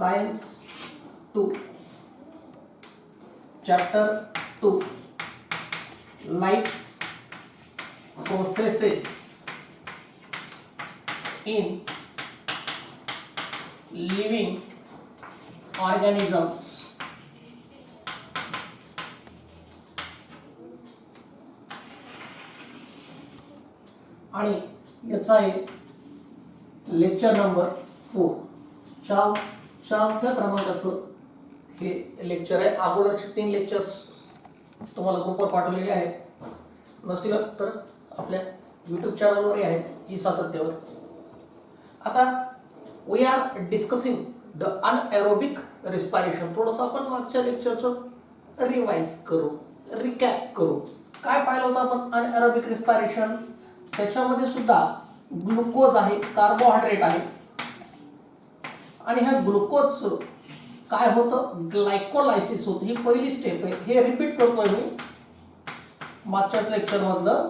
Science 2 chapter 2 life processes in living organisms. आणि याचा आहे लेक्चर नंबर 4. चौथ्या क्रमांकाचं हे लेक्चर आहे. अगोदरचे 3 लेक्चर्स तुम्हाला ग्रुपवर पाठवलेले आहेत. नसतील तर आपल्या YouTube चॅनलवरही आहेत ही सातत्यावर. आता we are discussing the anaerobic respiration. थोडंसं आपण मागच्या लेक्चरचं रिवाइज करू, रिकॅप करू. काय पाहिलं होतं आपण अनएरोबिक रिस्पायरेशन? त्याच्यामध्ये सुद्धा ग्लुकोज आहे, कार्बोहायड्रेट आहे. आणि ह्या ग्लुकोजचं काय होतं? ग्लायकोलायसिस होतं. ही पहिली स्टेप आहे. हे रिपीट करतोय मी मागच्याच लेक्चर मधलं,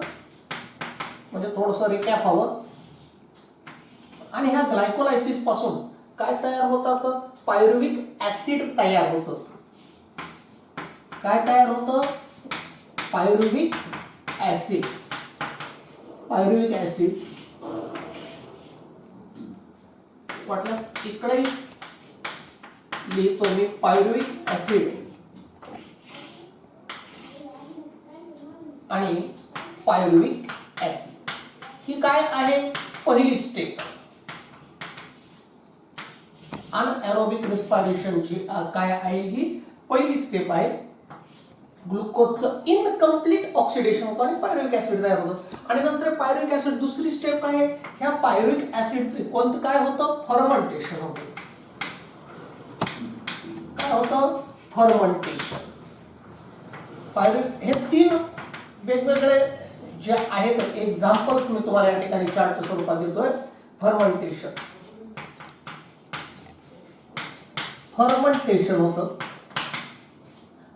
म्हणजे थोडंसं रिकॅप हवं. आणि ह्या ग्लायकोलायसिस पासून काय तयार होतात? पायरुविक ऍसिड तयार होतं. काय तयार होतं? Pyruvic acid. पायरुविक ऍसिड वाटल्यास इकडे लिहितो मी पायरुविक ऍसिड आणि पायरुविक ऍसिड. ही काय आहे? पहिली स्टेप. अनएरोबिक रिस्पायरेशनची काय आहे? ही पहिली स्टेप आहे. ग्लुकोजचं इनकम्प्लीट ऑक्सिडेशन होतं आणि पायरुविक ऍसिड तयार होतं. आणि नंतर पायरुविक ऍसिड दुसरी स्टेप काय आहे? ह्या पायरुविक ऍसिडचे कोणतं काय होतं? फर्मेंटेशन होतं. काय होतं? फर्मेंटेशन. पायरुविक हे 3 वेगवेगळे जे आहेत एक्झाम्पल्स मी तुम्हाला या ठिकाणी चार्टच्या स्वरूपात देतोय. फर्मेंटेशन होतं.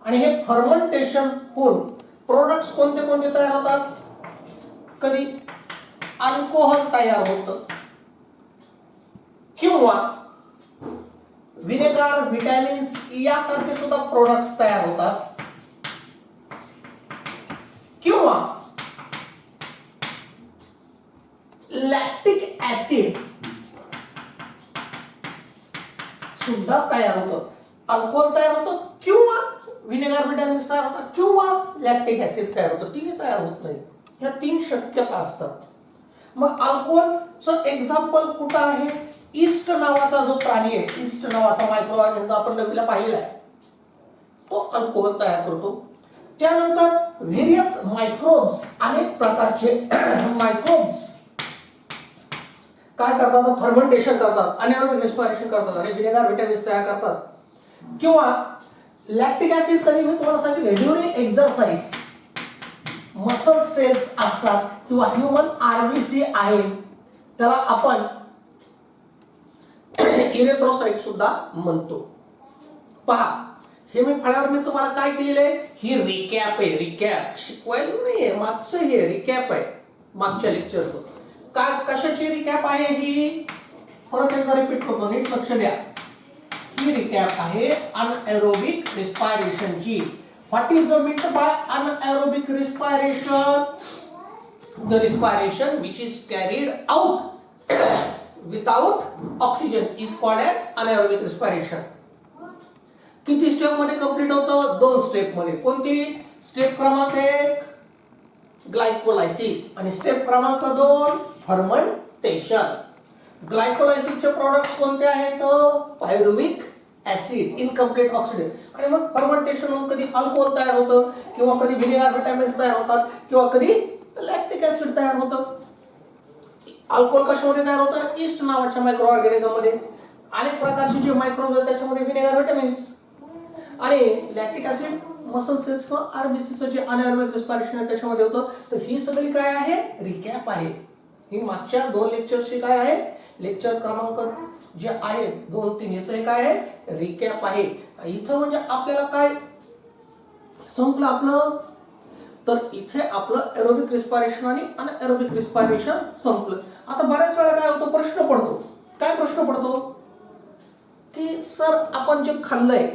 आणि हे फर्मेंटेशन होऊन प्रोडक्ट्स कोणते कोणते तयार होतात? कधी अल्कोहोल तयार होतं, किंवा विनेगर, व्हिटॅमिन्स यासारखे सुद्धा प्रोडक्ट्स तयार होतात, किंवा लॅक्टिक ऍसिड सुद्धा तयार होतं. अल्कोहोल तयार होतं, किंवा विनेगर, व्हिटॅमिन्स तयार होतात, किंवा लॅक्टिक ऍसिड तयार होतं. तिन्ही तयार होत नाही. ह्या 3 शक्यता असतात. मग अल्कोहोलचं एक्झाम्पल कुठं आहे? ईस्ट नावाचा जो प्राणी आहे, ईस्ट नावाचा मायक्रो ऑर्गॅनिझम आपण नवीला पाहिलेला आहे, तो अल्कोहोल तयार करतो. त्यानंतर व्हेरियस मायक्रोब्स, अनेक प्रकारचे मायक्रोब्स काय करतात? फर्मेंटेशन करतात, अनएरोबिक रिस्पायरेशन करतात आणि विनेगर, व्हिटॅमिन्स तयार करतात. किंवा लॅक्टिक ऍसिड कधी मी तुम्हाला सांगितलं ड्युरिंग एक्झरसाइज मसल सेल्स असतात किंवा ह्यूमन आरबीसी आहे, त्याला आपण इरेथ्रोसाइट सुद्धा म्हणतो. पहा, हे मी फळ्यावर मी तुम्हाला काय केलेलं आहे? ही रिकॅप आहे. रिकॅप शिकवायला नाहीये, मागचं हे रिकॅप आहे मागच्या लेक्चरचं. काय कशाची रिकॅप आहे ही? परत एकदा रिपीट करतो, नीट लक्ष द्या. ही रिकॅप आहे अनएरोबिक रिस्पायरेशनची. What is meant by anaerobic respiration? The respiration which is carried out without oxygen is called as anaerobic respiration. किती स्टेप मध्ये कंप्लीट होतं? 2 स्टेप मध्ये. कोणती? स्टेप क्रमांक 1 ग्लायकोलायसिस आणि स्टेप क्रमांक 2 फर्मेंटेशन. ग्लायकोलायसिसचे प्रोडक्ट्स कोणते आहेत? Pyruvic acid, incomplete oxidation. आणि मग फर्मेंटेशन होऊन कधी अल्कोहोल तयार होतं, किंवा कधी व्हिनेगर, व्हिटॅमिन्स तयार होतात, किंवा कधी लॅक्टिक ऍसिड तयार होतं. अल्कोहोल कशामध्ये तयार होतं? ईस्ट नावाच्या मायक्रो ऑर्गॅनिझम मध्ये. अनेक प्रकारचे जे मायक्रोब्स आहेत त्याच्यामध्ये व्हिनेगर, व्हिटॅमिन्स आणि लॅक्टिक ऍसिड मसल सेल्स किंवा आरबीसीचं जे अनएरोबिक रिस्पायरेशन आहे त्याच्यामध्ये होतं. तर ही सगळी काय आहे? रिकॅप आहे. ही मागच्या 2 लेक्चरची काय आहे? लेक्चर क्रमांक जे आहे 2, 3 याचं काय आहे? रिकॅप आहे. इथं म्हणजे आपल्याला काय संपलं आपलं? तर इथे आपलं एरोबिक रिस्पायरेशन आणि अनएरोबिक रिस्पायरेशन संपलं. आता बऱ्याच वेळा काय होतं? प्रश्न पडतो. काय प्रश्न पडतो? की सर आपण जे खाल्लंय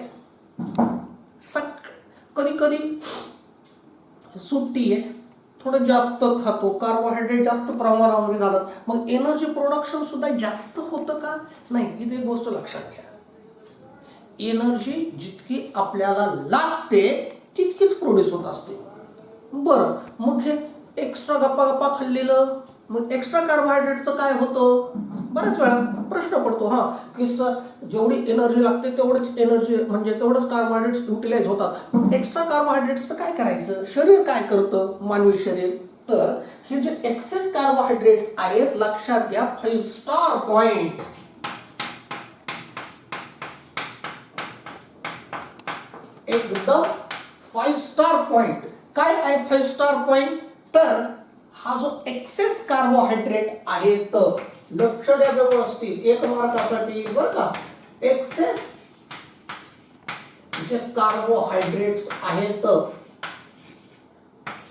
कधी कधी सुट्टी आहे, थोडं जास्त खातो, कार्बोहायड्रेट जास्त प्रमाणामध्ये झालं, मग एनर्जी प्रोडक्शन सुद्धा जास्त होतं का? नाही. इथे एक गोष्ट लक्षात घ्या, एनर्जी जितकी आपल्याला लागते तितकीच प्रोड्यूस होत असते. बरं, मग हे एक्स्ट्रा गप्पा गप्पा खाल्लेलं, मग एक्स्ट्रा कार्बोहायड्रेटचं काय होतं? बऱ्याच वेळा प्रश्न पडतो हा की सर जेवढी एनर्जी लागते तेवढीच एनर्जी म्हणजे तेवढंच कार्बोहायड्रेट्स युटिलाइज होतात, मग एक्स्ट्रा कार्बोहायड्रेट्सचं काय करायचं? शरीर काय करतं, मानवी शरीर? तर हे जे एक्सेस कार्बोहायड्रेट्स आहेत, लक्षात घ्या 5 स्टार पॉइंट, एकदम 5 स्टार पॉइंट. काय आहे 5 स्टार पॉइंट? तर हा जो एक्सेस कार्बोहायड्रेट आहे, तर लक्ष द्या व्यवस्थित, एक मार्कासाठी बरं का. एक्सेस जे कार्बोहायड्रेट्स आहेत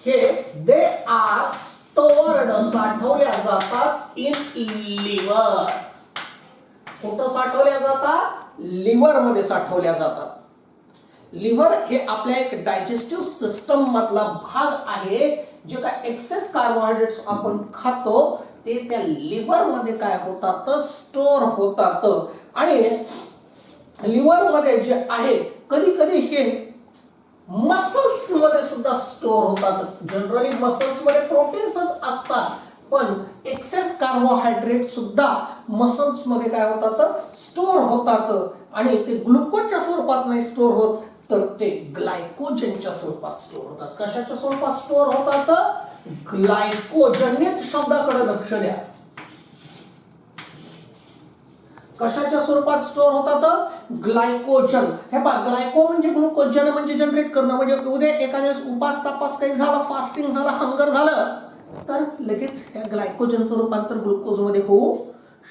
हे दे आर स्टोअर्ड, साठवल्या जातात इन लिव्हर. कुठं साठवल्या जातात? लिव्हर मध्ये साठवल्या जातात. लिव्हर हे आपल्या एक डायजेस्टिव्ह सिस्टम मधला भाग आहे. जे काय एक्सेस कार्बोहायड्रेट्स आपण खातो ते त्या लिव्हर मध्ये काय होतात? स्टोअर होतात. आणि लिव्हर मध्ये जे आहे कधी कधी हे मसल्स मध्ये सुद्धा स्टोअर होतात. जनरली मसल्स मध्ये प्रोटीन्सच असतात, पण एक्सेस कार्बोहायड्रेट सुद्धा मसल्स मध्ये काय होतात? स्टोअर होतात. आणि ते ग्लुकोजच्या स्वरूपात नाही स्टोअर होत, तर ते ग्लायकोजनच्या स्वरूपात स्टोअर होतात. कशाच्या स्वरूपात स्टोअर होतात? ग्लायकोजन. शब्दाकडे लक्ष द्या, कशाच्या स्वरूपात स्टोअर होतात? ग्लायकोजन. हे पहा, ग्लायको म्हणजे ग्लुकोज, जन म्हणजे जनरेट करणं. म्हणजे उद्या एखाद्या उपास तापास काही झालं, फास्टिंग झालं, हंगर झालं, तर लगेच या ग्लायकोजनचं रूपांतर ग्लुकोज मध्ये होऊ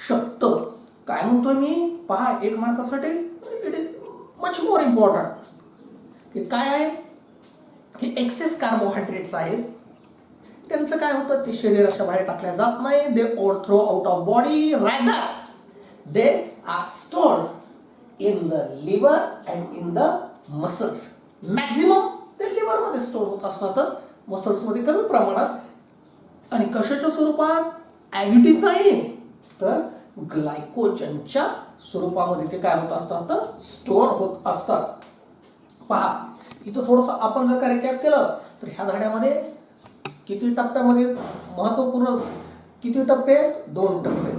शकतं. काय म्हणतोय मी? पहा, एक मार्कासाठी it is much more important की काय आहे की एक्सेस कार्बोहायड्रेट्स आहेत, त्यांचं काय होतं? ते शरीराच्या बाहेर टाकल्या जात नाही. They throw out of body, rather they are stored in the liver and in the muscles. Maximum ते लिव्हर मध्ये स्टोअर होत असतात, मसल्स मध्ये कमी प्रमाणात. आणि कशाच्या स्वरूपात? ॲज इट इज नाही, तर ग्लायकोजनच्या स्वरूपामध्ये ते काय होत असतात? स्टोअर होत असतात. पहा, इथं थोडस आपण जर का रिकॅप केलं तर ह्या धड्यामध्ये किती टप्प्यामध्ये महत्वपूर्ण किती टप्पे आहेत? 2 टप्पे.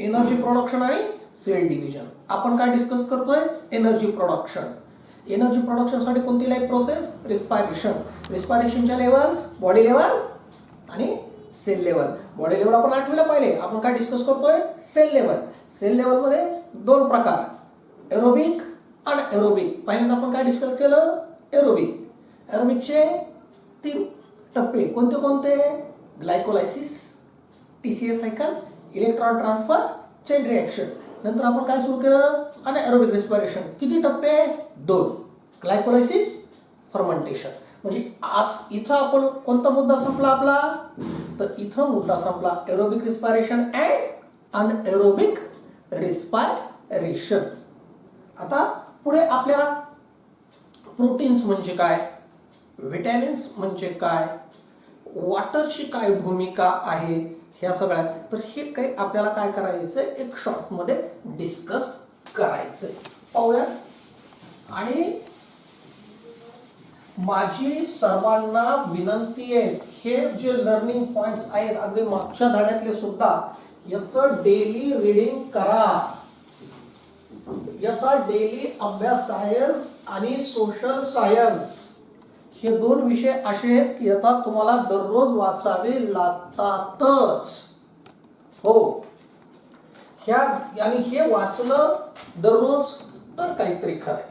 एनर्जी प्रोडक्शन आणि सेल डिव्हिजन. आपण काय डिस्कस करतोय? Energy production. एनर्जी प्रोडक्शन साठी कोणती लाईफ प्रोसेस? रिस्पायरेशन. रिस्पायरेशनच्या लेवल्स बॉडी लेवल आणि सेल लेवल. बॉडी लेवल आपण आठवलं पाहिजे. आपण काय डिस्कस करतोय? Sale level. सेल लेवल मध्ये 2 प्रकार, एरोबिक आणि एरोबिक. पहिल्यांदा आपण काय डिस्कस केलं? एरोबिक. एरोबिकचे 3 टप्पे कोणते कोणते? Glycolysis, TCA cycle, electron transfer, chain reaction. नंतर आपण काय सुरू केलं? Anaerobic respiration. किती टप्पे? 2. Glycolysis, fermentation. म्हणजे आज इथं आपण कोणता मुद्दा संपला आपला? तर इथं मुद्दा संपला aerobic respiration and anaerobic respiration. आता पुढे आपल्याला प्रोटीन्स म्हणजे काय, विटॅमिन्स म्हणजे काय, वॉटरची काय भूमिका आहे, ह्या सगळ्या, तर हे काही आपल्याला काय करायचंय? एक शॉर्ट मध्ये डिस्कस करायचंय. पाहूया. आणि माझी सर्वांना विनंती आहे, हे जे लर्निंग पॉइंट्स आहेत अगदी मागच्या धड्यातले सुद्धा, याचं डेली रीडिंग करा. याचा डेली अभ्यास. सायन्स आणि सोशल सायन्स हे 2 विषय असे आहेत की याचा तुम्हाला दररोज वाचावे लागतातच. हो, ह्या आणि हे वाचलं दररोज तर काहीतरी खरंय.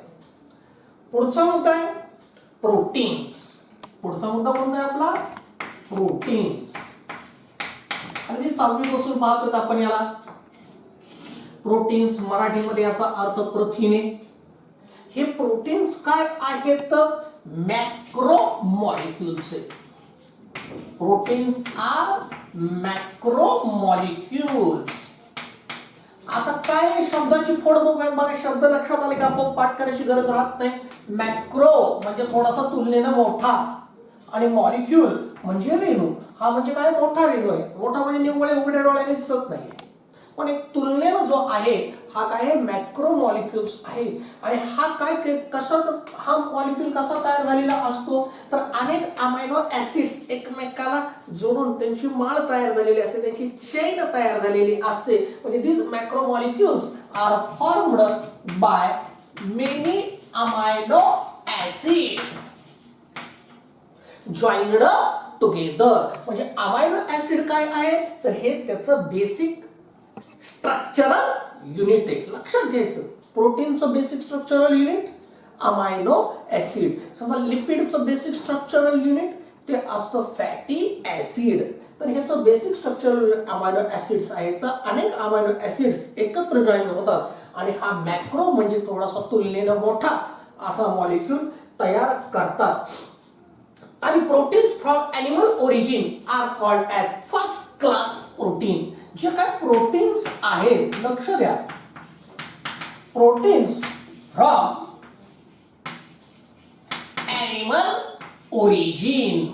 पुढचा मुद्दा आहे प्रोटीन्स. पुढचा मुद्दा कोणता आहे आपला? प्रोटीन्स. अगदी 6वी पासून पाहतो आपण याला. प्रोटीन्स मराठीमध्ये याचा अर्थ प्रथिने. हे प्रोटीन्स काय आहेत? Macro molecules. Proteins are macro molecules. आता काय शब्दाची फोड बघूया. बघा शब्द लक्षात आले की आपण पाठ करायची गरज राहत नाही. मॅक्रो म्हणजे थोडासा तुलनेनं मोठा आणि मॉलिक्यूल म्हणजे रेणू. हा म्हणजे काय मोठा रेणू आहे. मोठा म्हणजे निव्वळ उघड्या डोळ्याने दिसत नाही, पण एक तुलनेनं जो आहे हा काय आहे मॅक्रो मॉलिक्युल्स आहे. आणि हा काय कशाचा हा मॉलिक्यूल कसा तयार झालेला असतो तर अनेक अमायनो ऍसिड्स एकमेकाला जोडून त्यांची माळ तयार झालेली असते, त्यांची चेन तयार झालेली असते. म्हणजे these macro molecules are formed by many amino acids joined together. म्हणजे अमायनो ऍसिड काय आहे तर हे त्याचं बेसिक स्ट्रक्चरल युनिट आहे. लक्षात घ्यायचं प्रोटीनचं basic structural unit amino acid. समजा लिपिडचं बेसिक स्ट्रक्चरल युनिट ते असतं फॅटी ऍसिड. तर ह्याचं बेसिक स्ट्रक्चरल अमायनो ऍसिड्स आहेत. तर अनेक अमायनो ऍसिड्स एकत्र जॉईन होतात आणि हा मॅक्रो म्हणजे थोडासा तुलनेनं मोठा असा मॉलिक्यूल तयार करतात. आणि proteins from animal origin are called as first class protein. जे काय प्रोटीन्स आहेत लक्ष द्या, proteins from animal origin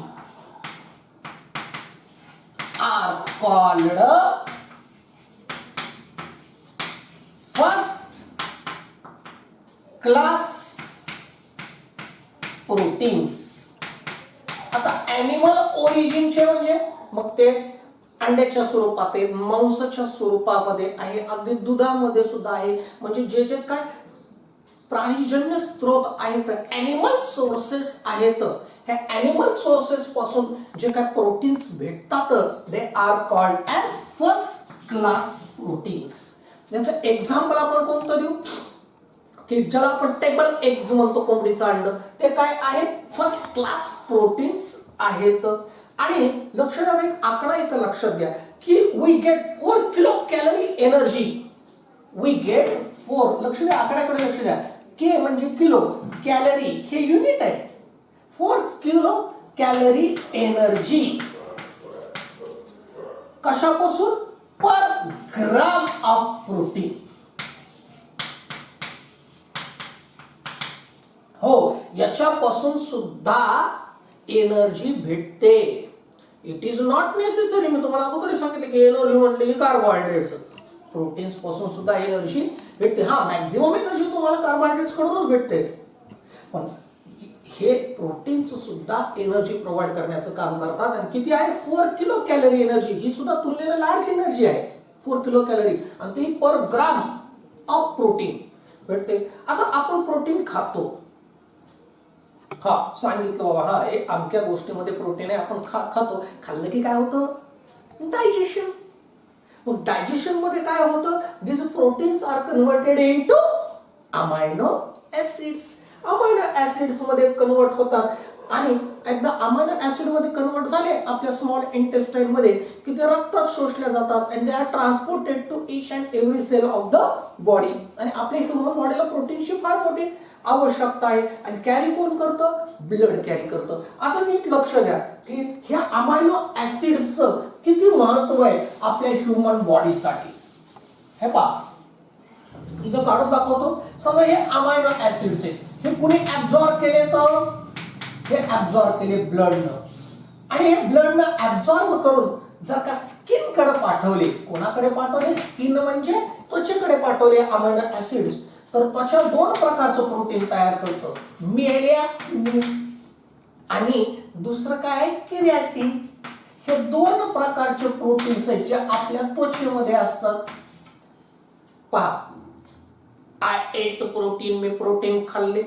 are called first class proteins. आता एनिमल ओरिजिनचे म्हणजे मग ते अंड्याच्या स्वरूपात आहे, मांसाच्या स्वरूपामध्ये आहे, अगदी दुधामध्ये सुद्धा आहे. म्हणजे जे जे काय प्राणीजन्य स्रोत आहेत एनिमल सोर्सेस आहेत, ह्या एनिमल सोर्सेस पासून जे काय प्रोटीन्स भेटतात they are called as first class proteins. याचं एक्झाम्पल आपण कोणतं देऊ की ज्याला आपण टेबल एग्ज म्हणतो, कोंबडीचं अंड, ते काय आहे फर्स्ट क्लास प्रोटीन्स आहेत. आणि लक्ष द्या एक आकडा इथं लक्षात घ्या की we get 4 kilo calorie energy. We get 4, लक्ष द्या आकड्याकडे लक्ष द्या. के म्हणजे किलो, कॅलरी हे युनिट आहे. 4 किलो कॅलरी एनर्जी कशापासून पर ग्राम ऑफ प्रोटीन. हो याच्यापासून सुद्धा एनर्जी भेटते. इट इज नॉट नेसेसरी, मी तुम्हाला अगोदर सांगितलं की एनर्जी म्हटली की कार्बोहायड्रेट्स. प्रोटीन्स पासून सुद्धा एनर्जी भेटते. हा मॅक्झिमम एनर्जी तुम्हाला कार्बोहायड्रेट्स कडूनच भेटते, पण हे प्रोटीन्स सुद्धा एनर्जी प्रोव्हाइड करण्याचं काम करतात. आणि किती आहे 4 किलो कॅलरी एनर्जी. ही सुद्धा तुलनेने लार्ज एनर्जी आहे 4 किलो कॅलरी, आणि ती पर ग्राम ऑफ प्रोटीन भेटते. आता आपण प्रोटीन खातो, हा सांगितलं बाबा हा एक अमक्या गोष्टीमध्ये प्रोटीन आहे, आपण खातो. खाल्लं की काय होतं डायजेशन. मग डायजेशन मध्ये काय होतं this proteins are converted into amino acids. Amino acids मध्ये कन्वर्ट होतात आणि एकदा अमायनो ऍसिड मध्ये कन्वर्ट झाले आपल्या स्मॉल इंटेस्टाइन मध्ये की ते रक्तात शोषले जातात आणि they are transported to each and every cell of the body. आणि आपल्या ह्युमन बॉडीला प्रोटीनची फार मोठी आवश्यकता आहे आणि कॅरी कोण करतं ब्लड कॅरी करतं. आता नीट लक्ष द्या की ह्या अमायनो ऍसिड्सचं किती महत्व आहे आपल्या ह्युमन बॉडीसाठी. हे पहा इथं काढून दाखवतो. समजा हे अमायनो ऍसिड्स आहेत, हे कुणी ऍब्झॉर्ब केले तर हे ऍब्झॉर्ब केले ब्लडनं, आणि हे ब्लडनं ऍब्झॉर्ब करून जर का स्किन कडे पाठवले, कोणाकडे पाठवले स्किन म्हणजे त्वचेकडे पाठवले अमायनो ऍसिड्स, तर त्वचा 2 प्रकारचं प्रोटीन तयार करतं, मेलॅनिन आणि दुसरं काय केरॅटिन. हे 2 प्रकारचे प्रोटीन्स आहेत जे आपल्या त्वचेमध्ये असतात. पहा आय एट प्रोटीन, मी प्रोटीन खाल्ले,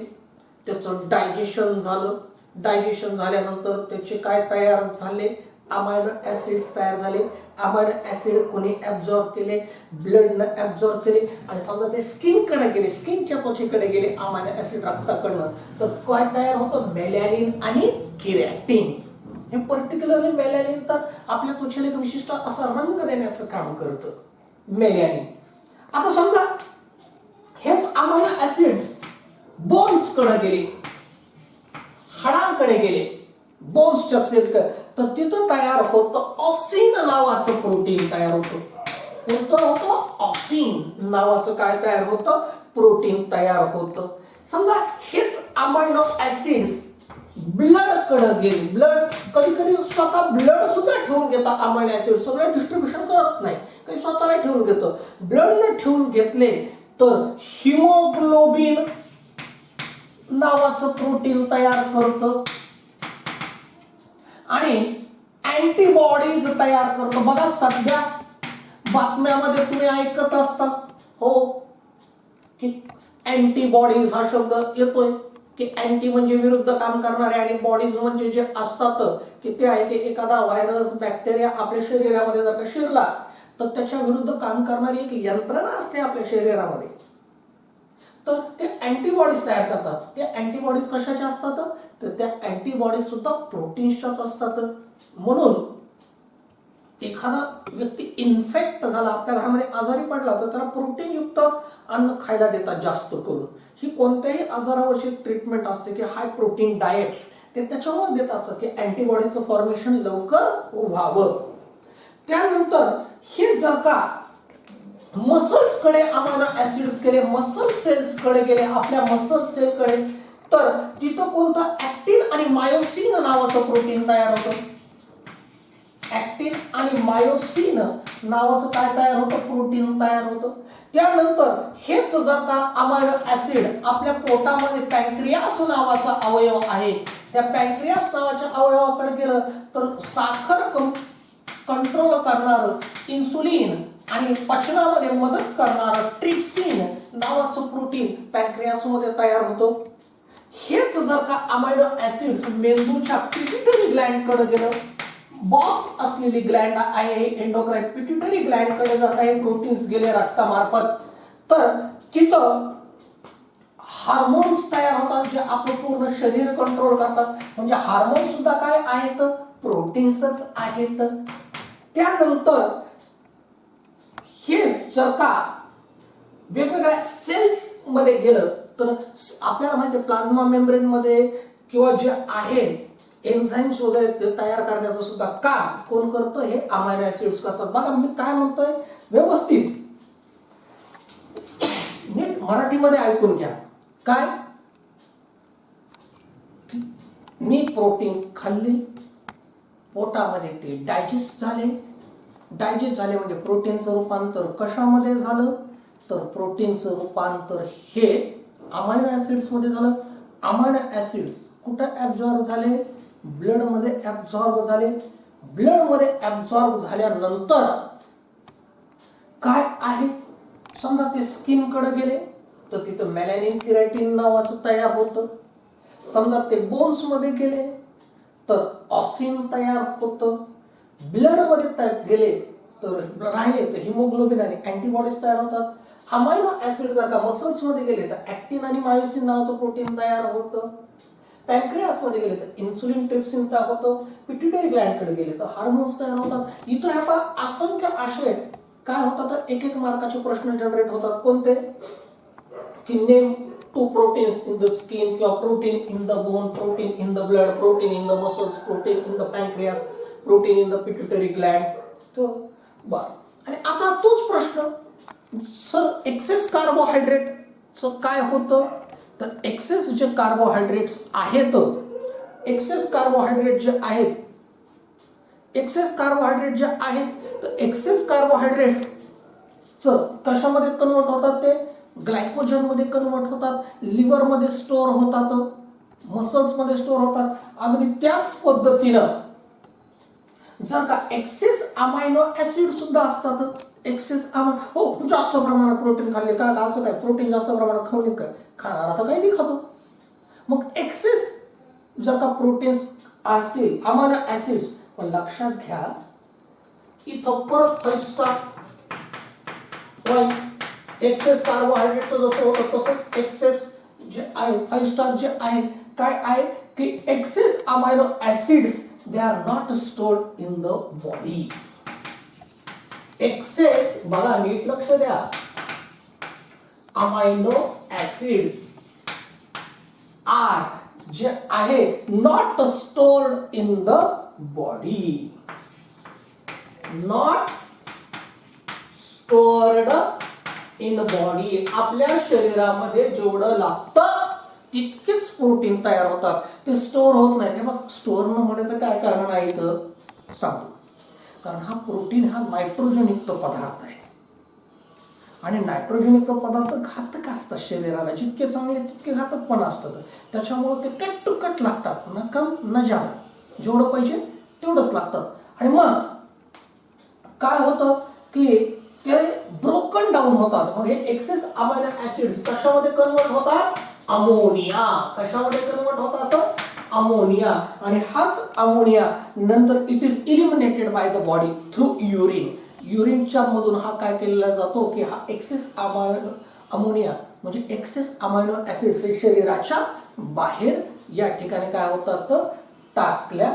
त्याचं डायजेशन झालं, डायजेशन झाल्यानंतर त्याचे काय तयार झाले अमायनो ऍसिड्स तयार झाले. अमायनो ऍसिड कोणी ऍब्झॉर्ब केले, ब्लडनं ऍब्झॉर्ब केले आणि समजा ते स्किन कडे गेले, स्किनच्या त्वचेकडे गेले अमायनो ऍसिड रक्ताकडनं, तर काय तयार होतं मेलॅनिन आणि केरॅटिन. हे पर्टिक्युलरली मेलॅनिन तर आपल्या त्वचेला एक विशिष्ट असा रंग देण्याचं काम करतं मेलॅनिन. आता समजा हेच अमायनो ऍसिड्स बोन्स कडे गेले, हाडांकडे गेले, बोन्सच्या सेल तर तिथं तयार होतं ऑसिन नावाचं प्रोटीन तयार होतं. कोणतं होतं? ऑसिन नावाचं काय तयार होतं? प्रोटीन तयार होतं. समजा हेच अमायनो ऍसिड्स ब्लड कडे गेले. ब्लड कधी कधी स्वतः ब्लड सुद्धा ठेवून घेतात. अमायनो ऍसिड सगळं डिस्ट्रीब्युशन करत नाही, काही स्वतःला ठेवून घेतं. ब्लडने ठेवून घेतले तर हिमोग्लोबिन नावाचं प्रोटीन तयार करतं आणि अँटीबॉडीज तयार करतो. बघा सध्या बातम्यामध्ये तुम्ही ऐकत असतात हो की अँटीबॉडीज हा शब्द येतोय की अँटी म्हणजे विरुद्ध काम करणारे आणि बॉडीज म्हणजे जे असतात की ते आहे की एखादा व्हायरस बॅक्टेरिया आपल्या शरीरामध्ये जर का शिरला तर त्याच्या विरुद्ध काम करणारी एक यंत्रणा असते आपल्या शरीरामध्ये. तर ते अँटीबॉडीज तयार करतात. ते अँटीबॉडीज कशाच्या असतात? तर त्या अँटीबॉडीज सुद्धा प्रोटीन्सच्याच असतात. म्हणून एखादा व्यक्ती इन्फेक्ट झाला, आपल्या घरामध्ये आजारी पडला तर त्याला प्रोटीन युक्त अन्न खायला देतात जास्त करून. ही कोणत्याही आजारावरची ट्रीटमेंट असते की हाय प्रोटीन डाएट्स ते त्याच्यामुळे देत असतात की अँटीबॉडीचं फॉर्मेशन लवकर व्हावं. त्यानंतर हे जर का मसल्स कडे अमायनो ऍसिड्स गेले, मसल सेल्स कडे गेले, आपल्या मसल सेल कडे, तर तिथं कोणतं? ऍक्टिन आणि मायोसिन नावाचं प्रोटीन तयार होतं. ऍक्टिन आणि मायोसिन नावाचं काय तयार होतं? प्रोटीन तयार होतं. त्यानंतर हेच जर का अमायनो ऍसिड आपल्या पोटामध्ये पॅन्क्रियास नावाचा अवयव आहे, त्या पॅन्क्रियास नावाच्या अवयवाकडे गेलं तर साखर कंट्रोल करणारं इन्सुलिन आणि पचनामध्ये मदत करणारं ट्रिप्सिन नावाचं प्रोटीन पॅन्क्रियासमध्ये तयार होतं. हेच जर का अमायनो ऍसिड्स मेंदूच्या पिट्युटरी ग्लँडकडे गेलं, बॉक्स असलेली ग्लँड आहे एंडोक्राइन पिट्युटरी ग्लँड कडे जर काही प्रोटीन्स गेले रक्तामार्फत तर तिथं हार्मोन्स तयार होतात जे आपलं पूर्ण शरीर कंट्रोल करतात. म्हणजे हार्मोन्स सुद्धा काय आहेत? प्रोटीन्सच आहेत. त्यानंतर हे जर का वेगवेगळ्या सेल्स मध्ये गेलं तर आपल्याला माहिती आहे प्लाझ्मा मेम्ब्रेन मध्ये किंवा जे आहे एन्झाइम्स वगैरे ते तयार करण्याचं सुद्धा काम कोण करतं? हे अमायनो ऍसिड्स करतात. बघा मी काय म्हणतोय व्यवस्थित नीट मराठीमध्ये ऐकून घ्या. काय? मी प्रोटीन खाल्ले, पोटामध्ये ते डायजेस्ट झाले म्हणजे प्रोटीनचं रूपांतर कशामध्ये झालं? तर प्रोटीनचं रूपांतर हे अमायनो ऍसिड्स मध्ये झालं. अमायनो ऍसिड्स कुठं ऍब्झॉर्ब झाले? ब्लड मध्ये ऍब्झॉर्ब झाले. ब्लड मध्ये ऍब्झॉर्ब झाल्यानंतर काय आहे? समजा ते स्किन कडे गेले तर तिथं मेलॅनिन केराटिन नावाचं तयार होतं. समजा ते बोन्स मध्ये गेले तर ऑसिन तयार होतं. ब्लड मध्ये गेले तर राहिले तर हिमोग्लोबिन आणि अँटीबॉडीज तयार होतात. अमायनो ऍसिड जर का मसल्स मध्ये गेले तर ऍक्टिन आणि मायोसिन नावाचं प्रोटीन तयार होतं. पॅन्क्रियास मध्ये गेले तर इन्सुलिन ट्रिप्सिन तयार होतं. पिट्युटरी ग्लँड कडे गेले तर हार्मोन्स तयार होतात. इथं ह्या असंख्य आशय काय होतात? तर एक एक मार्काचे प्रश्न जनरेट होतात. कोणते? की name two proteins in the skin किंवा protein in the bone, protein in the blood, protein in the muscles, protein in the pancreas, protein in the pituitary gland. तो बर. आणि आता तोच प्रश्न सर एक्सेस कार्बोहायड्रेटचं काय होतं? तर एक्सेस जे कार्बोहायड्रेट्स आहेत, एक्सेस कार्बोहायड्रेट जे आहेत तर एक्सेस कार्बोहायड्रेट कशामध्ये कन्वर्ट होतात? ते ग्लायकोजन मध्ये कन्वर्ट होतात, लिव्हर मध्ये स्टोअर होतात, मसल्स मध्ये स्टोअर होतात. अगदी त्याच पद्धतीनं जर का एक्सेस अमायनो ऍसिड सुद्धा असतात. एक्सेस हो जास्त प्रमाणात प्रोटीन खाल्ले का? असं काय प्रोटीन जास्त प्रमाणात खाऊ नये काय? खाणार आता काही बी खातो. मग एक्सेस जर का प्रोटीन्स असतील अमायनो ऍसिड्स, पण लक्षात घ्या इथं परत एक्सेस कार्बोहायड्रेटचं जसं होतं तसंच एक्सेस जे आहे 5 स्टार जे आहे काय आहे की excess amino acids they are not stored in the body. Excess बघा नीट लक्ष द्या, अमायनो ऍसिड्स आर जे आहे not stored in the body, not stored in body. आपल्या शरीरामध्ये जेवढं लागतं तितकेच प्रोटीन तयार होतात, ते स्टोअर होत नाही. हे मग स्टोअर न होण्याचं काय कारण आहे तर सांगतो. कारण हा प्रोटीन हा नायट्रोजन युक्त पदार्थ आहे आणि नायट्रोजन युक्त पदार्थ घातक असतात शरीराला. जितके चांगले तितके घातक पण असतात. त्याच्यामुळे ते कट टू कट लागतात, न कम न जादा. जेवढं पाहिजे तेवढंच लागतात. आणि मग काय होतं की ते ब्रोकन डाऊन होतात. मग हे एक्सेस अमायनो ऍसिड्स कशामध्ये कन्वर्ट होतात? अमोनिया. कशामध्ये कन्वर्ट होतात? अमोनिया. आणि हाच अमोनिया नंतर it is eliminated by the body through urine. युरिनच्या मधून हा काय केलेला जातो की हा एक्सेस अमोनिया म्हणजे एक्सेस अमायनो ऍसिड्स हे शरीराच्या बाहेर या ठिकाणी काय होतात टाकल्या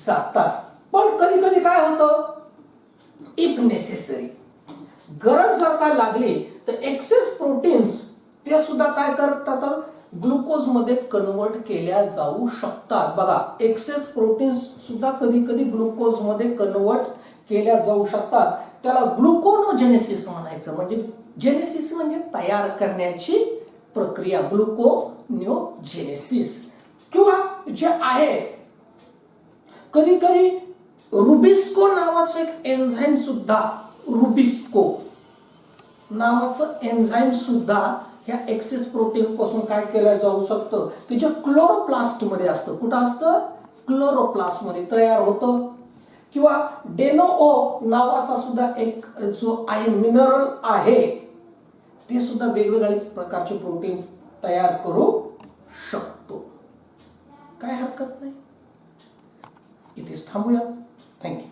जातात. पण कधी कधी काय होतं, इफ नेसेसरी गरज जर काय लागली तर एक्सेस प्रोटीन्स ते सुद्धा काय करतात, ग्लुकोज मध्ये कन्वर्ट केल्या जाऊ शकतात. बघा, एक्सेस प्रोटीन्स सुद्धा कधी कधी ग्लुकोज मध्ये कन्वर्ट केल्या जाऊ शकतात. त्याला ग्लुकोनोजेनेसिस म्हणायचं. म्हणजे जेनेसिस म्हणजे तयार करण्याची प्रक्रिया, ग्लुकोनिओजेनेसिस. किंवा जे आहे कधी कधी रुबिस्को नावाचं एक एन्झाईम सुद्धा, रुबिस्को नावाचं एन्झाईम सुद्धा ह्या एक्सेस प्रोटीन पासून काय केलं जाऊ शकतं की जे क्लोरोप्लास्ट मध्ये असतं. कुठं असतं? क्लोरोप्लास्ट मध्ये तयार होतं. किंवा डेनोओ नावाचा सुद्धा एक जो आहे मिनरल आहे, ते सुद्धा वेगवेगळ्या प्रकारचे प्रोटीन तयार करू शकतो. काय हरकत नाही. इथेच थांबूया. थँक्यू.